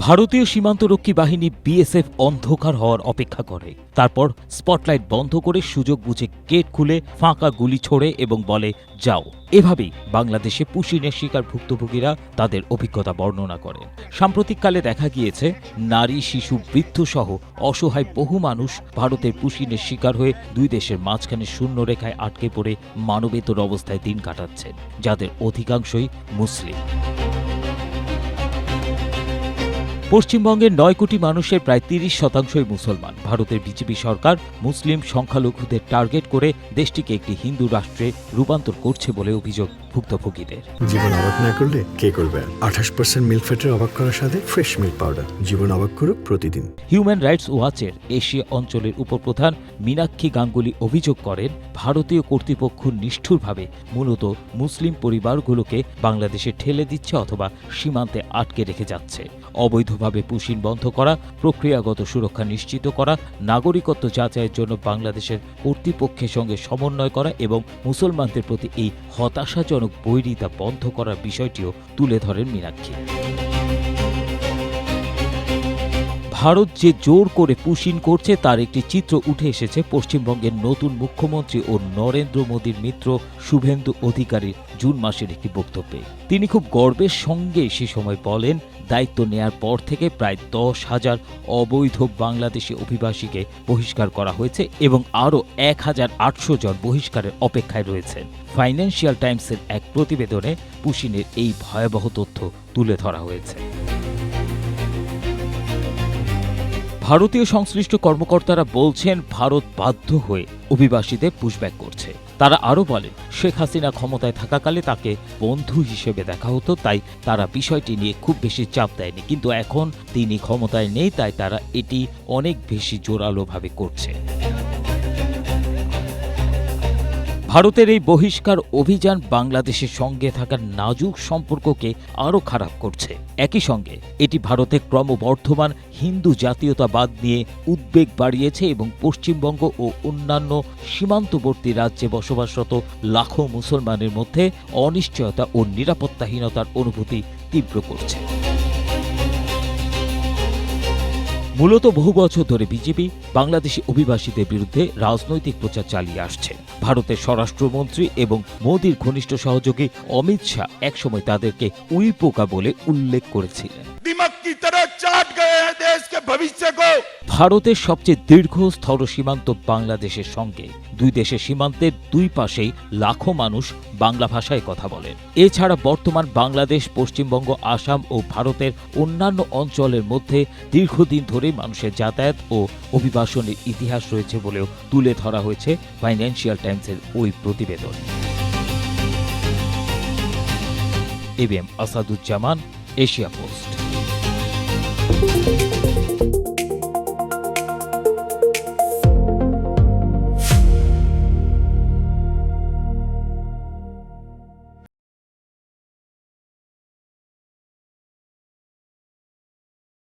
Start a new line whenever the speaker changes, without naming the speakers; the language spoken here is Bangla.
ভারতীয় সীমান্তরক্ষী বাহিনী বিএসএফ অন্ধকার হওয়ার অপেক্ষা করে, তারপর স্পটলাইট বন্ধ করে সুযোগ বুঝে গেট খুলে ফাঁকা গুলি ছোড়ে এবং বলে যাও। এভাবেই বাংলাদেশে পুশিনের শিকার ভুক্তভোগীরা তাদের অভিজ্ঞতা বর্ণনা করেন। সাম্প্রতিককালে দেখা গিয়েছে নারী, শিশু, বৃদ্ধ সহ অসহায় বহু মানুষ ভারতের পুশিনের শিকার হয়ে দুই দেশের মাঝখানে শূন্য রেখায় আটকে পড়ে মানবেতর অবস্থায় দিন কাটাচ্ছেন, যাদের অধিকাংশই মুসলিম। পশ্চিমবঙ্গের 9 কোটি মানুষের প্রায় 30% মুসলমান। ভারতের বিজেপি সরকার মুসলিম সংখ্যালঘুদের টার্গেট করে দেশটিকে একটি হিন্দু রাষ্ট্রে রূপান্তর করছে বলে অভিযোগ ভুক্তভোগীদের।
জীবন অবাক না করলে কে করবে? 28% মিল্ক ফ্যাটের অবাক করার সাথে ফ্রেশ মিল্ক পাউডার। জীবন অবাক করুক প্রতিদিন।
হিউম্যান রাইটস ওয়াচের এশিয়া অঞ্চলের উপপ্রধান মীনাক্ষী গাঙ্গুলি অভিযোগ করেন, ভারতীয় কর্তৃপক্ষ নিষ্ঠুরভাবে মূলত মুসলিম পরিবারগুলোকে বাংলাদেশে ঠেলে দিচ্ছে অথবা সীমান্তে আটকে রেখে যাচ্ছে। অবৈধভাবে পুশিন বন্ধ করা, প্রক্রিয়াগত সুরক্ষা নিশ্চিত করা, নাগরিকত্ব যাচাইয়ের জন্য বাংলাদেশের কর্তৃপক্ষের সঙ্গে সমন্বয় করা এবং মুসলমানদের প্রতি এই হতাশাজনক বৈরিতা বন্ধ করার বিষয়টিও তুলে ধরেন মীনাক্ষী। ভারত যে জোর করে পুশিন করছে তার একটি চিত্র উঠে এসেছে পশ্চিমবঙ্গের নতুন মুখ্যমন্ত্রী ও নরেন্দ্র মোদীর মিত্র শুভেন্দু অধিকারীর জুন মাসের একটি বক্তব্যে। তিনি খুব গর্বের সঙ্গে সে সময় বলেন, দায়িত্ব নেয়ার পর থেকে প্রায় 10,000 অবৈধ বাংলাদেশি অভিবাসীকে বহিষ্কার করা হয়েছে এবং আরও 1,800 জন বহিষ্কারের অপেক্ষায় রয়েছেন। ফাইন্যান্সিয়াল টাইমসের এক প্রতিবেদনে পুশিনের এই ভয়াবহ তথ্য তুলে ধরা হয়েছে। ভারতীয় সংশ্লিষ্ট কর্মকর্তারা বলছেন, ভারত বাধ্য হয়ে অভিবাসীদের পুশব্যাক করছে। তারা আরও বলেন, শেখ হাসিনা ক্ষমতায় থাকাকালে তাকে বন্ধু হিসেবে দেখা হতো, তাই তারা বিষয়টি নিয়ে খুব বেশি চাপ দেয়নি, কিন্তু এখন তিনি ক্ষমতায় নেই, তাই তারা এটি অনেক বেশি জোরালোভাবে করছে। ভারতের এই বহিষ্কার অভিযান বাংলাদেশের সঙ্গে থাকা নাজুক সম্পর্ককে আরও খারাপ করছে। একই সঙ্গে এটি ভারতের ক্রমবর্ধমান হিন্দু জাতীয়তাবাদ নিয়ে উদ্বেগ বাড়িয়েছে এবং পশ্চিমবঙ্গ ও অন্যান্য সীমান্তবর্তী রাজ্যে বসবাসরত লাখো মুসলমানের মধ্যে অনিশ্চয়তা ও নিরাপত্তাহীনতার অনুভূতি তীব্র করছে। মূলত বহু বছর ধরে বিজেপি বাংলাদেশি অভিবাসীদের বিরুদ্ধে রাজনৈতিক প্রচার চালিয়ে আসছে। ভারতের স্বরাষ্ট্রমন্ত্রী এবং মোদির ঘনিষ্ঠ সহযোগী অমিত শাহ একসময় তাদেরকে উইপোকা বলে উল্লেখ করেছিলেন। ভারতের সবচেয়ে দীর্ঘ স্থল সীমান্ত বাংলাদেশের সঙ্গে দুই দেশের সীমান্তের দুই পাশেই লাখো মানুষ বাংলা ভাষায় কথা বলেন। এছাড়া বর্তমান বাংলাদেশ, পশ্চিমবঙ্গ, আসাম ও ভারতের অন্যান্য অঞ্চলের মধ্যে দীর্ঘদিন ধরে মানুষের যাতায়াত ও অভিবাসনের ইতিহাস রয়েছে বলেও তুলে ধরা হয়েছে ফাইন্যান্সিয়াল টাইমসের ওই প্রতিবেদন। ABM Asaduzzaman, Asia post.